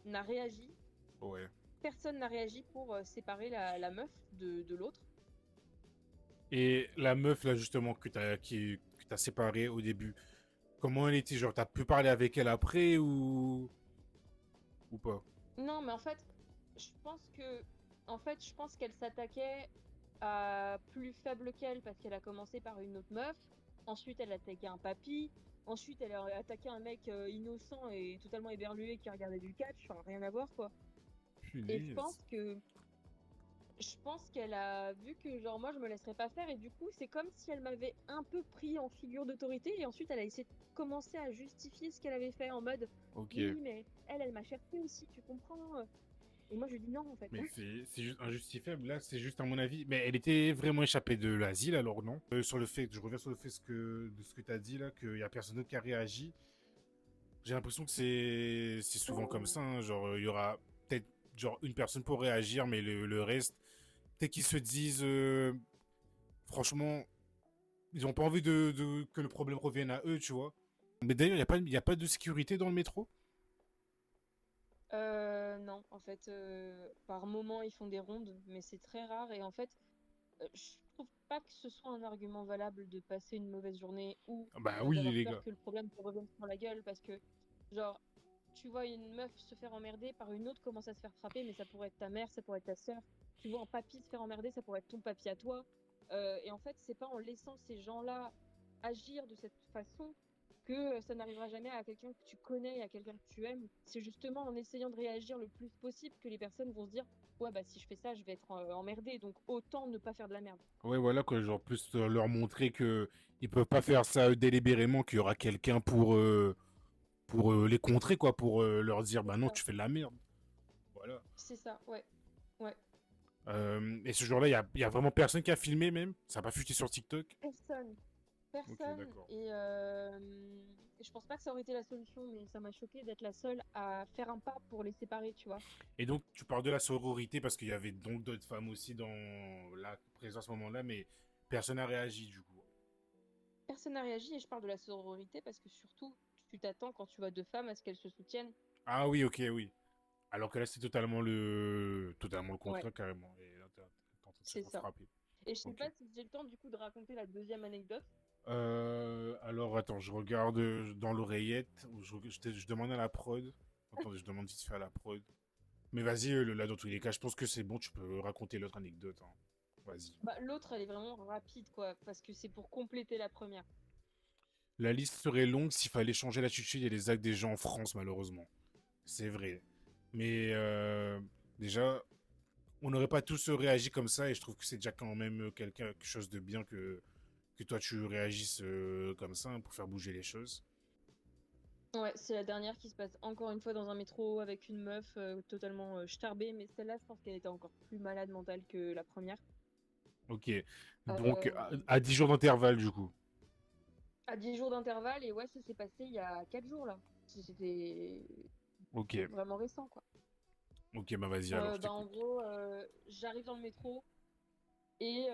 Speaker 3: n'a réagi.
Speaker 2: Ouais.
Speaker 3: Personne n'a réagi pour séparer la meuf de l'autre.
Speaker 2: Et la meuf, là, justement, que t'as séparée au début, comment elle était? Genre, t'as pu parler avec elle après ou pas?
Speaker 3: Non, mais en fait, je pense qu'elle s'attaquait à plus faible qu'elle parce qu'elle a commencé par une autre meuf. Ensuite, elle a attaqué un papy. Ensuite, elle a attaqué un mec innocent et totalement éberlué qui regardait du catch. Enfin, rien à voir, quoi. Et
Speaker 2: Punaise.
Speaker 3: je pense qu'elle a vu que, genre, moi, je me laisserais pas faire. Et du coup, c'est comme si elle m'avait un peu pris en figure d'autorité. Et ensuite, elle a essayé de commencer à justifier ce qu'elle avait fait en mode,
Speaker 2: Ok.
Speaker 3: oui, mais elle m'a cherché aussi, tu comprends? Et moi, je dis non, en fait.
Speaker 2: Mais c'est juste injustifiable. Là, c'est juste à mon avis. Mais elle était vraiment échappée de l'asile, alors non? Sur le fait, je reviens sur le fait de ce que t'as dit là, qu'il y a personne d'autre qui a réagi. J'ai l'impression que c'est souvent comme ça. Hein. Genre, il y aura peut-être genre une personne pour réagir, mais le reste, peut-être qu'ils se disent, franchement, ils ont pas envie que le problème revienne à eux, tu vois. Mais d'ailleurs, il y a pas de sécurité dans le métro?
Speaker 3: Non, en fait, par moment, ils font des rondes, mais c'est très rare. Et en fait, je trouve pas que ce soit un argument valable de passer une mauvaise journée ou
Speaker 2: Ah bah oui,
Speaker 3: d'avoir
Speaker 2: les
Speaker 3: peur
Speaker 2: gars.
Speaker 3: que le problème te revienne sur la gueule parce que, genre, tu vois une meuf se faire emmerder par une autre commence à se faire frapper, mais ça pourrait être ta mère, ça pourrait être ta sœur. Tu vois un papy se faire emmerder, ça pourrait être ton papy à toi. Et en fait, c'est pas en laissant ces gens-là agir de cette façon que ça n'arrivera jamais à quelqu'un que tu connais et à quelqu'un que tu aimes. C'est justement en essayant de réagir le plus possible que les personnes vont se dire ouais, bah si je fais ça, je vais être emmerdée, donc autant ne pas faire de la merde.
Speaker 2: Ouais, voilà, quoi, genre, plus leur montrer que ils peuvent pas faire ça délibérément, qu'il y aura quelqu'un pour les contrer, quoi, pour leur dire,
Speaker 3: C'est
Speaker 2: bah non,
Speaker 3: ça,
Speaker 2: tu fais de la merde. Voilà.
Speaker 3: c'est ça, ouais. Ouais.
Speaker 2: Et ce jour-là, il y a vraiment personne qui a filmé, même. Ça a pas fuité sur TikTok.
Speaker 3: Personne.
Speaker 2: Ok,
Speaker 3: Personne.
Speaker 2: d'accord.
Speaker 3: Et je pense pas que ça aurait été la solution, mais ça m'a choqué d'être la seule à faire un pas pour les séparer, tu vois.
Speaker 2: Et donc, tu parles de la sororité parce qu'il y avait donc d'autres femmes aussi dans la présence à ce moment-là, mais personne n'a réagi, du coup.
Speaker 3: Personne n'a réagi et je parle de la sororité parce que surtout, tu t'attends quand tu vois deux femmes à ce qu'elles se soutiennent.
Speaker 2: Ah oui, ok, oui. Alors que là, c'est totalement le
Speaker 3: Ouais,
Speaker 2: contraire, carrément. Et là, t'es en train de se
Speaker 3: c'est
Speaker 2: faire
Speaker 3: ça.
Speaker 2: frapper.
Speaker 3: Et je sais
Speaker 2: Ok.
Speaker 3: pas si j'ai le temps du coup de raconter la deuxième anecdote.
Speaker 2: Alors, attends, je regarde dans l'oreillette. Je demande à la prod. Attendez, je demande vite fait à la prod. Mais vas-y, là, dans tous les cas, je pense que c'est bon, tu peux raconter l'autre anecdote, hein. Vas-y.
Speaker 3: Bah, l'autre, elle est vraiment rapide, quoi, parce que c'est pour compléter la première.
Speaker 2: La liste serait longue s'il fallait changer l'attitude et les actes des gens en France, malheureusement. C'est vrai. Mais déjà, on n'aurait pas tous réagi comme ça et je trouve que c'est déjà quand même quelque chose de bien que toi tu réagisses comme ça, hein, pour faire bouger les choses.
Speaker 3: Ouais, c'est la dernière qui se passe encore une fois dans un métro avec une meuf totalement starbée, mais celle-là, je pense qu'elle était encore plus malade mentale que la première.
Speaker 2: Ok. Donc,
Speaker 3: Euh,
Speaker 2: à 10 jours d'intervalle, du coup.
Speaker 3: à 10 jours d'intervalle, et ouais, ça s'est passé il y a 4 jours là. C'était
Speaker 2: Ok.
Speaker 3: vraiment récent, quoi.
Speaker 2: Ok, bah vas-y alors, je
Speaker 3: Bah, en
Speaker 2: t'écoute.
Speaker 3: gros, j'arrive dans le métro et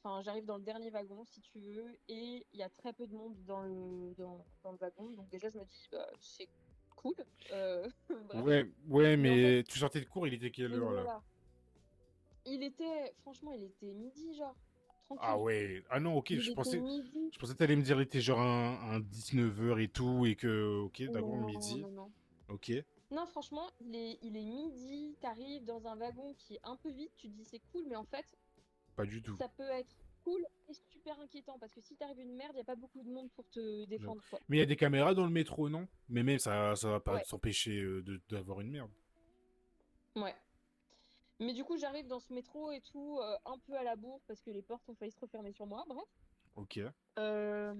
Speaker 3: enfin, j'arrive dans le dernier wagon, si tu veux, et il y a très peu de monde dans le wagon. Donc déjà, je me dis, bah, c'est cool, vraiment.
Speaker 2: Ouais, ouais,
Speaker 3: Mais en fait,
Speaker 2: mais tu sortais de cours, il était quelle heure là?
Speaker 3: voilà. Franchement, il était midi, genre,
Speaker 2: Ah
Speaker 3: tranquille.
Speaker 2: ouais. Ah non, ok,
Speaker 3: Il était midi.
Speaker 2: je pensais que t'allais me dire il était genre un 19h et tout, et que, ok, d'accord,
Speaker 3: Non,
Speaker 2: midi.
Speaker 3: non, non.
Speaker 2: Ok.
Speaker 3: Non, franchement, il est midi, t'arrives dans un wagon qui est un peu vide, tu te dis c'est cool, mais en fait,
Speaker 2: Pas du tout.
Speaker 3: ça peut être cool et super inquiétant parce que si t'arrives une merde, il n'y a pas beaucoup de monde pour te
Speaker 2: J'avoue.
Speaker 3: défendre, quoi.
Speaker 2: Mais il y a des caméras dans le métro, non? Mais même ça va pas
Speaker 3: Ouais,
Speaker 2: s'empêcher d'avoir une merde.
Speaker 3: ouais. Mais du coup, j'arrive dans ce métro et tout, un peu à la bourre parce que les portes ont failli se refermer sur moi. Bref,
Speaker 2: Ok.
Speaker 3: Euh,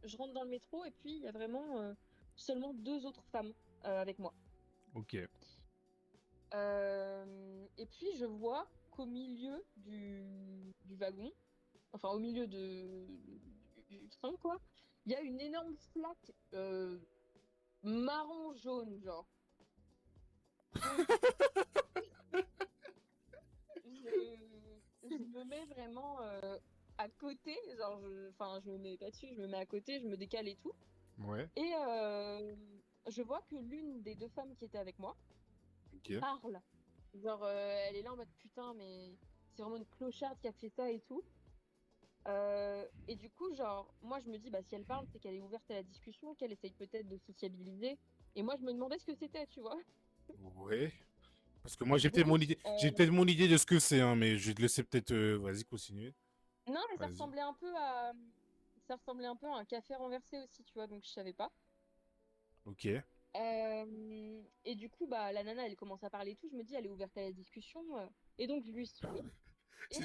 Speaker 3: je rentre dans le métro et puis il y a vraiment seulement deux autres femmes avec moi.
Speaker 2: Ok.
Speaker 3: Et puis je vois qu'au milieu du wagon, enfin au milieu du train, quoi, il y a une énorme flaque marron-jaune, genre. Donc, je me mets vraiment à côté, genre, enfin, je me mets pas dessus, je me mets à côté, je me décale et tout.
Speaker 2: Ouais.
Speaker 3: Et je vois que l'une des deux femmes qui étaient avec moi
Speaker 2: Ok.
Speaker 3: parle. Genre, elle est là en mode putain, mais c'est vraiment une clocharde qui a fait ça et tout. Et du coup, genre, moi je me dis, bah si elle parle, c'est qu'elle est ouverte à la discussion, qu'elle essaye peut-être de sociabiliser. Et moi je me demandais ce que c'était, tu vois.
Speaker 2: Ouais. Parce que moi
Speaker 3: Donc,
Speaker 2: j'ai peut-être mon idée de ce que c'est, hein, mais je vais te laisser peut-être, vas-y, continuer.
Speaker 3: non, mais
Speaker 2: Vas-y.
Speaker 3: ça ressemblait un peu à un café renversé aussi, tu vois, donc je savais pas.
Speaker 2: Ok.
Speaker 3: Et du coup, bah, la nana, elle commence à parler et tout. Je me dis, elle est ouverte à la discussion. Et donc, je lui souris. Et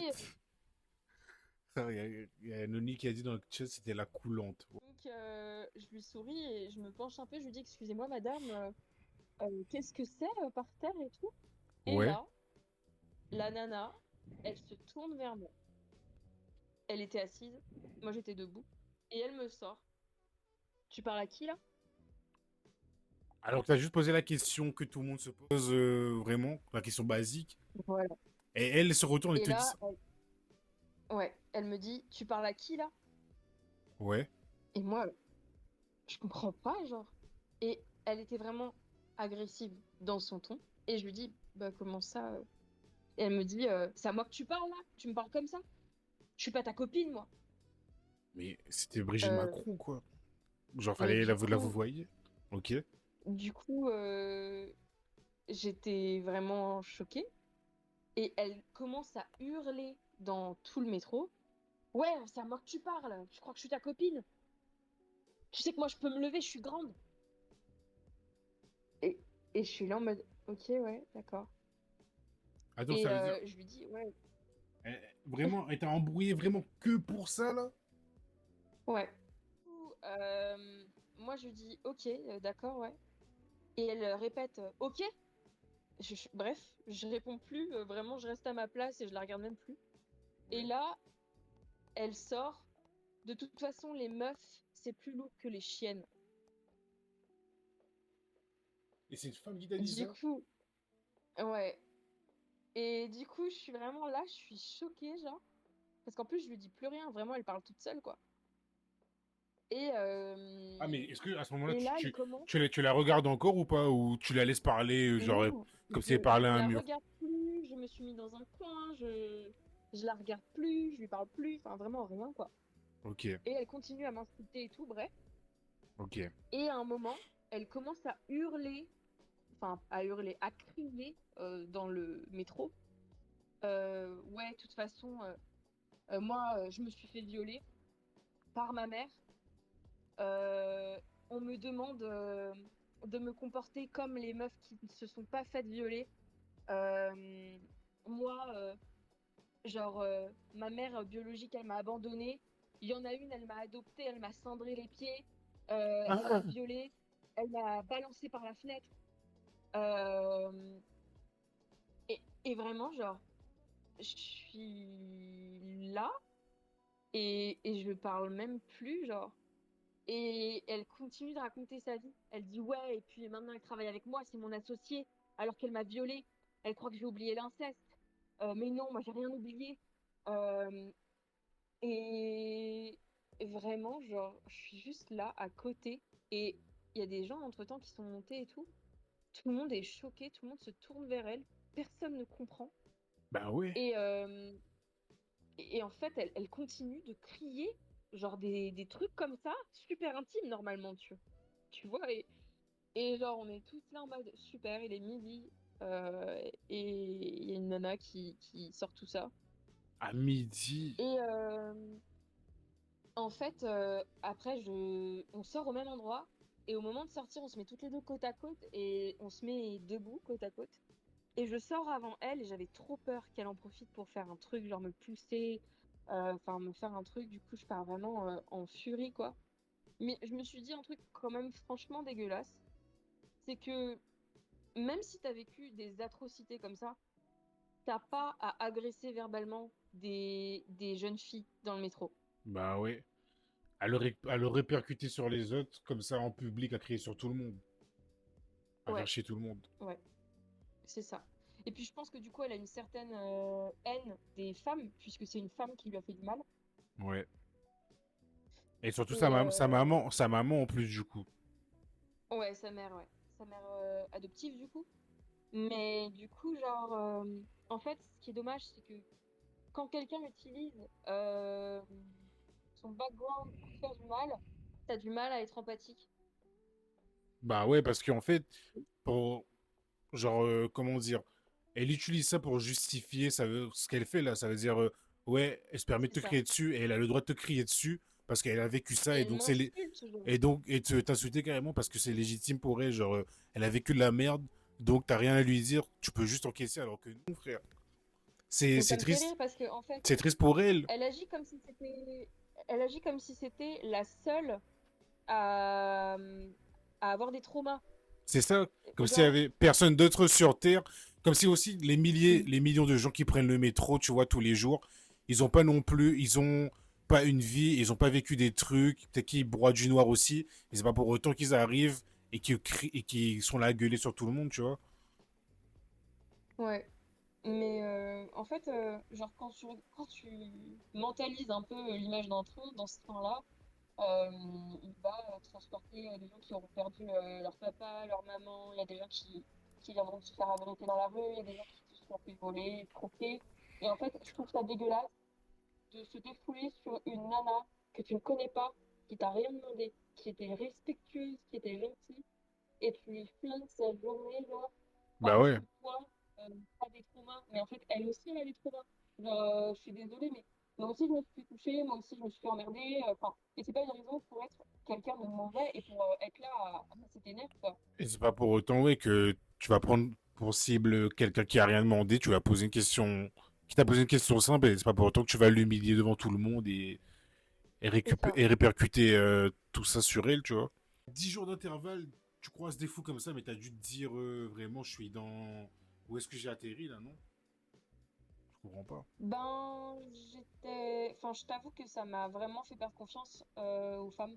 Speaker 2: Il y a Noni qui a dit dans le chat c'était la coulante.
Speaker 3: donc, je lui souris et je me penche un peu. Je lui dis, excusez-moi, madame, qu'est-ce que c'est par terre et tout? Et
Speaker 2: Ouais.
Speaker 3: là, la nana, elle se tourne vers moi. Elle était assise. Moi, j'étais debout. Et elle me sort. Tu parles à qui, là?
Speaker 2: Alors que t'as juste posé la question que tout le monde se pose vraiment, la question basique.
Speaker 3: Voilà.
Speaker 2: Et elle se retourne et
Speaker 3: Et
Speaker 2: te dit
Speaker 3: là,
Speaker 2: ça.
Speaker 3: ouais, elle me dit, tu parles à qui, là?
Speaker 2: Ouais.
Speaker 3: Et moi, je comprends pas, genre. Et elle était vraiment agressive dans son ton. Et je lui dis, bah comment ça Et elle me dit, c'est à moi que tu parles là? Tu me parles comme ça? Je suis pas ta copine, moi.
Speaker 2: Mais c'était Brigitte
Speaker 3: Euh,
Speaker 2: Macron, quoi. Genre,
Speaker 3: mais
Speaker 2: fallait la vous voyez. Ok.
Speaker 3: du coup, j'étais vraiment choquée. Et elle commence à hurler dans tout le métro. Ouais, c'est à moi que tu parles. Tu crois que je suis ta copine? Tu sais que moi, je peux me lever, je suis grande. Et, et je suis là en mode, Ok, ouais, d'accord.
Speaker 2: Attends,
Speaker 3: Et
Speaker 2: ça veut dire.
Speaker 3: je lui dis, ouais,
Speaker 2: Vraiment, elle t'a embrouillé vraiment que pour ça, là?
Speaker 3: ouais. Du coup, moi, je lui dis, ok, d'accord, ouais. Et elle répète, ok. Bref, je réponds plus, vraiment, je reste à ma place et je la regarde même plus. Et
Speaker 2: Ouais.
Speaker 3: là, elle sort. De toute façon, les meufs, c'est plus lourd que les chiennes.
Speaker 2: Et c'est une femme qui t'a dit
Speaker 3: Du
Speaker 2: ça?
Speaker 3: coup, ouais. Et du coup, je suis vraiment là, je suis choquée, genre. Parce qu'en plus, je lui dis plus rien, vraiment, elle parle toute seule, quoi. Et,
Speaker 2: Ah, mais est-ce que à ce moment-là,
Speaker 3: et là, elle commence.
Speaker 2: tu la regardes encore ou pas? Ou tu la laisses parler, genre,
Speaker 3: Non,
Speaker 2: comme si elle parlait
Speaker 3: je
Speaker 2: à un
Speaker 3: la
Speaker 2: mur?
Speaker 3: regarde plus, je me suis mis dans un coin, je la regarde plus, je lui parle plus, enfin, vraiment rien, quoi.
Speaker 2: Ok,
Speaker 3: Et elle continue à m'insulter et tout, bref.
Speaker 2: ok.
Speaker 3: Et à un moment, elle commence à hurler, enfin, à hurler, à crier dans le métro. Ouais, de toute façon, moi, je me suis fait violer par ma mère. Euh, on me demande de me comporter comme les meufs qui ne se sont pas faites violer. Euh, moi, genre, ma mère biologique, elle m'a abandonnée. Il y en a une, elle m'a adoptée, elle m'a cendré les pieds, elle m'a
Speaker 2: Ah.
Speaker 3: violée, elle m'a balancée par la fenêtre. Euh, et vraiment, genre, je suis là et je parle même plus, genre. Et elle continue de raconter sa vie. Elle dit ouais, et puis maintenant elle travaille avec moi, c'est mon associée, alors qu'elle m'a violée. Elle croit que j'ai oublié l'inceste. Mais non, moi j'ai rien oublié. Euh, et vraiment, genre, je suis juste là à côté. Et il y a des gens entre-temps qui sont montés et tout. Tout le monde est choqué, tout le monde se tourne vers elle. Personne ne comprend.
Speaker 2: Bah ouais.
Speaker 3: Et, et en fait, elle continue de crier, genre des trucs comme ça, super intimes normalement, tu vois. Et genre, on est tous là en mode super, il est midi, et il y a une nana qui sort tout ça.
Speaker 2: À midi.
Speaker 3: Et en fait, après, on sort au même endroit. Et au moment de sortir, on se met toutes les deux côte à côte et on se met debout côte à côte. Et je sors avant elle et j'avais trop peur qu'elle en profite pour faire un truc, genre me pousser, enfin me faire un truc. Du coup, je pars vraiment en furie, quoi. Mais je me suis dit un truc quand même franchement dégueulasse. C'est que même si t'as vécu des atrocités comme ça, t'as pas à agresser verbalement des jeunes filles dans le métro.
Speaker 2: Bah ouais. À le répercuter sur les autres, comme ça, en public, à crier sur tout le monde. À faire
Speaker 3: Ouais,
Speaker 2: chier tout le monde.
Speaker 3: ouais, c'est ça. Et puis je pense que du coup, elle a une certaine haine des femmes, puisque c'est une femme qui lui a fait du mal.
Speaker 2: Ouais. Et surtout
Speaker 3: Et
Speaker 2: sa maman en plus, du coup.
Speaker 3: ouais, sa mère, ouais. Sa mère adoptive, du coup. Mais du coup, genre, en fait, ce qui est dommage, c'est que quand quelqu'un utilise son background pour faire du mal, t'as du mal à être empathique.
Speaker 2: Bah ouais, parce qu'en fait, pour, genre, comment dire, elle utilise ça pour justifier ce qu'elle fait là. Ça veut dire, ouais, elle se permet de
Speaker 3: C'est
Speaker 2: te
Speaker 3: ça.
Speaker 2: crier dessus et elle a le droit de te crier dessus parce qu'elle a vécu ça
Speaker 3: Et
Speaker 2: et
Speaker 3: elle
Speaker 2: donc
Speaker 3: m'insulte, genre.
Speaker 2: et donc et t'insulter carrément parce que c'est légitime pour elle. Genre, elle a vécu de la merde, donc t'as rien à lui dire. Tu peux juste encaisser alors que non, frère.
Speaker 3: Mais
Speaker 2: C'est
Speaker 3: ça me fait
Speaker 2: triste.
Speaker 3: rire parce que, en fait,
Speaker 2: C'est triste pour elle.
Speaker 3: elle agit comme si c'était, elle agit comme si c'était la seule à, à avoir des traumas.
Speaker 2: C'est ça, comme s'il y
Speaker 3: Genre,
Speaker 2: avait personne d'autre sur Terre. Comme si aussi
Speaker 3: mm,
Speaker 2: les millions de gens qui prennent le métro, tu vois, tous les jours, ils ont pas non plus, ils ont pas une vie, ils ont pas vécu des trucs, peut-être qu'ils broient du noir aussi, et c'est pas pour autant qu'ils arrivent et qui sont là à gueuler sur tout le monde, tu vois.
Speaker 3: ouais. Mais en fait, genre, quand tu mentalises un peu l'image d'un train, dans ce train-là, Euh, il va transporter des gens qui auront perdu leur papa, leur maman. Il y a des gens qui viendront se faire agresser dans la rue. Il y a des gens qui se sont fait voler, troquer. Et en fait, je trouve ça dégueulasse de se défouler sur une nana que tu ne connais pas, qui t'a rien demandé, qui était respectueuse, qui était gentille, et tu lui flingues sa journée, genre,
Speaker 2: Bah
Speaker 3: parce
Speaker 2: ouais.
Speaker 3: que toi, t'as des traumas. Mais en fait, elle aussi, elle a des traumas. Genre, je suis désolée, mais moi aussi, je me suis fait toucher, moi aussi, je me suis fait emmerder. Enfin, et c'est pas une raison pour être quelqu'un de mauvais et pour être là à passer tes nerfs, quoi.
Speaker 2: Et c'est pas pour autant, ouais, que tu vas prendre. pour cible quelqu'un qui a rien demandé, tu vas poser une question, qui t'a posé une question simple, et c'est pas pour autant que tu vas l'humilier devant tout le monde
Speaker 3: C'est ça.
Speaker 2: et répercuter tout ça sur elle, tu vois. 10 jours d'intervalle, tu croises des fous comme ça, mais t'as dû te dire vraiment, je suis dans. Où est-ce que j'ai atterri là, non? Je comprends pas.
Speaker 1: Ben, enfin, je t'avoue que ça m'a vraiment fait perdre confiance aux femmes.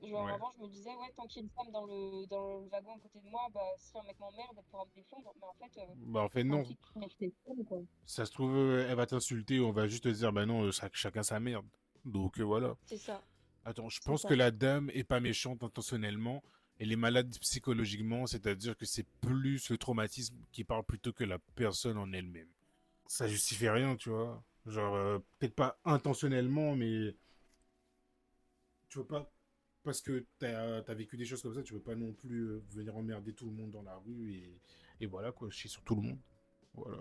Speaker 1: Genre,
Speaker 2: Ouais.
Speaker 1: avant, je me disais, ouais, tant qu'il y a une femme dans le wagon à côté de moi, bah, si un mec m'emmerde, elle pourra me défendre. Mais en fait,
Speaker 2: Bah, en fait,
Speaker 1: c'est un
Speaker 2: non.
Speaker 1: kiff qui m'effraie, quoi.
Speaker 2: Ça se trouve, elle va t'insulter, on va juste te dire, bah non, chacun sa merde. Donc voilà.
Speaker 1: C'est ça,
Speaker 2: Attends, je
Speaker 1: c'est
Speaker 2: pense que
Speaker 1: ça.
Speaker 2: la dame est pas méchante intentionnellement. Elle est malade psychologiquement, c'est-à-dire que c'est plus le traumatisme qui parle plutôt que la personne en elle-même. Ça justifie rien, tu vois. Genre, peut-être pas intentionnellement, mais tu veux pas, parce que t'as vécu des choses comme ça, tu veux pas non plus venir emmerder tout le monde dans la rue et voilà quoi, chier sur tout le monde. Voilà.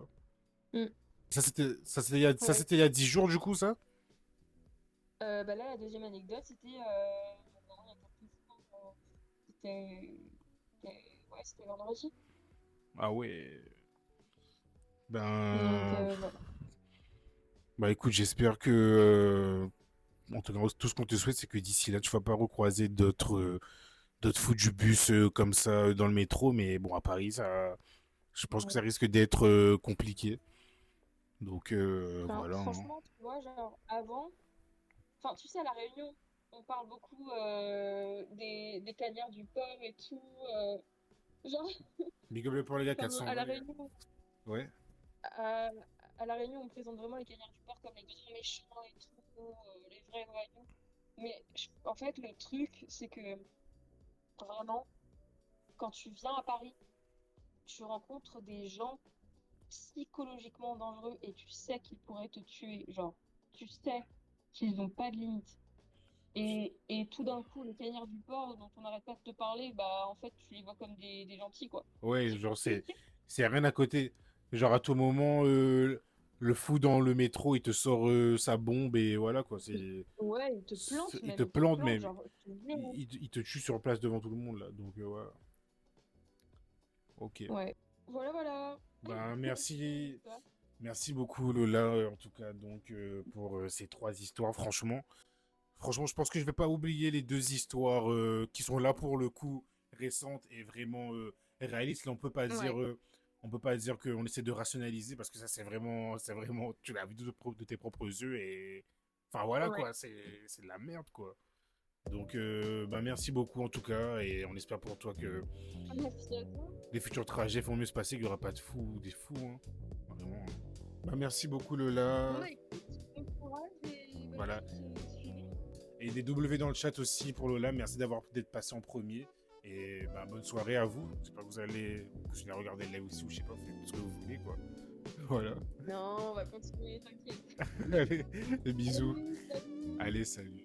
Speaker 1: Mm.
Speaker 2: Ça
Speaker 1: Ouais.
Speaker 2: c'était il y a 10 jours du coup, ça?
Speaker 1: Bah là, la deuxième anecdote, c'était non, il y a quelques jours, c'était ouais, c'était vendredi.
Speaker 2: Ah ouais.
Speaker 1: Donc
Speaker 2: Ben.
Speaker 1: voilà.
Speaker 2: Bah écoute, j'espère que. En tout cas, tout ce qu'on te souhaite, c'est que d'ici là, tu vas pas recroiser d'autres fous du bus comme ça dans le métro. Mais bon, à Paris, ça, je pense que
Speaker 1: Ouais.
Speaker 2: ça risque d'être compliqué. Donc
Speaker 1: Enfin,
Speaker 2: voilà, hein.
Speaker 1: franchement, tu vois, genre avant, enfin, tu sais, à La Réunion, on parle beaucoup des cagnards du port et tout. Genre,
Speaker 2: Big up pour les gars,
Speaker 1: enfin,
Speaker 2: 420 les gars. Ouais.
Speaker 1: À, à La Réunion, on présente vraiment les cagnards du port comme les grands méchants et tout, les vrais voyous. Mais en fait, le truc, c'est que vraiment, quand tu viens à Paris, tu rencontres des gens psychologiquement dangereux et tu sais qu'ils pourraient te tuer. Genre, tu sais qu'ils n'ont pas de limite. Et tout d'un coup, les cagnards du port dont on n'arrête pas de te parler, bah en fait, tu les vois comme des gentils, quoi.
Speaker 2: Ouais, genre c'est rien à côté. Genre à tout moment, le fou dans le métro, il te sort sa bombe et voilà quoi.
Speaker 1: Ouais, ils te plantent
Speaker 2: Il te
Speaker 1: même, ils te
Speaker 2: plante
Speaker 1: plantent,
Speaker 2: même.
Speaker 1: genre, je te jure, hein.
Speaker 2: Il te tue sur place devant tout le monde là. Donc voilà. Ok.
Speaker 1: Ouais. Voilà, voilà.
Speaker 2: Ben
Speaker 1: Pour
Speaker 2: merci,
Speaker 1: l'histoire.
Speaker 2: merci beaucoup Lola en tout cas donc pour ces 3 histoires. Franchement, je pense que je vais pas oublier les 2 histoires qui sont là pour le coup récentes et vraiment réalistes. Là,
Speaker 1: Ouais,
Speaker 2: on peut pas dire qu'on essaie de rationaliser parce que ça c'est vraiment, tu l'as vu de tes propres yeux et, enfin voilà
Speaker 1: ouais.
Speaker 2: quoi, c'est de la merde quoi. Donc, bah, merci beaucoup en tout cas et on espère pour toi que
Speaker 1: Merci à toi.
Speaker 2: les futurs trajets vont mieux se passer, qu'il n'y aura pas de fous ou des fous, hein. Vraiment, hein. Bah, merci beaucoup
Speaker 1: Bon,
Speaker 2: Lola.
Speaker 1: bah écoute, bon courage et bonne
Speaker 2: Voilà.
Speaker 1: chance au suivi.
Speaker 2: Et des W dans le chat aussi pour Lola. Merci d'être passé en premier. Et bah, bonne soirée à vous. J'espère que vous allez continuer à regarder le live aussi ou je sais pas, vous faites ce que vous voulez quoi. Voilà.
Speaker 1: Non, on va continuer, t'inquiète.
Speaker 2: Allez, des bisous.
Speaker 1: Allez, salut!
Speaker 2: Allez, salut.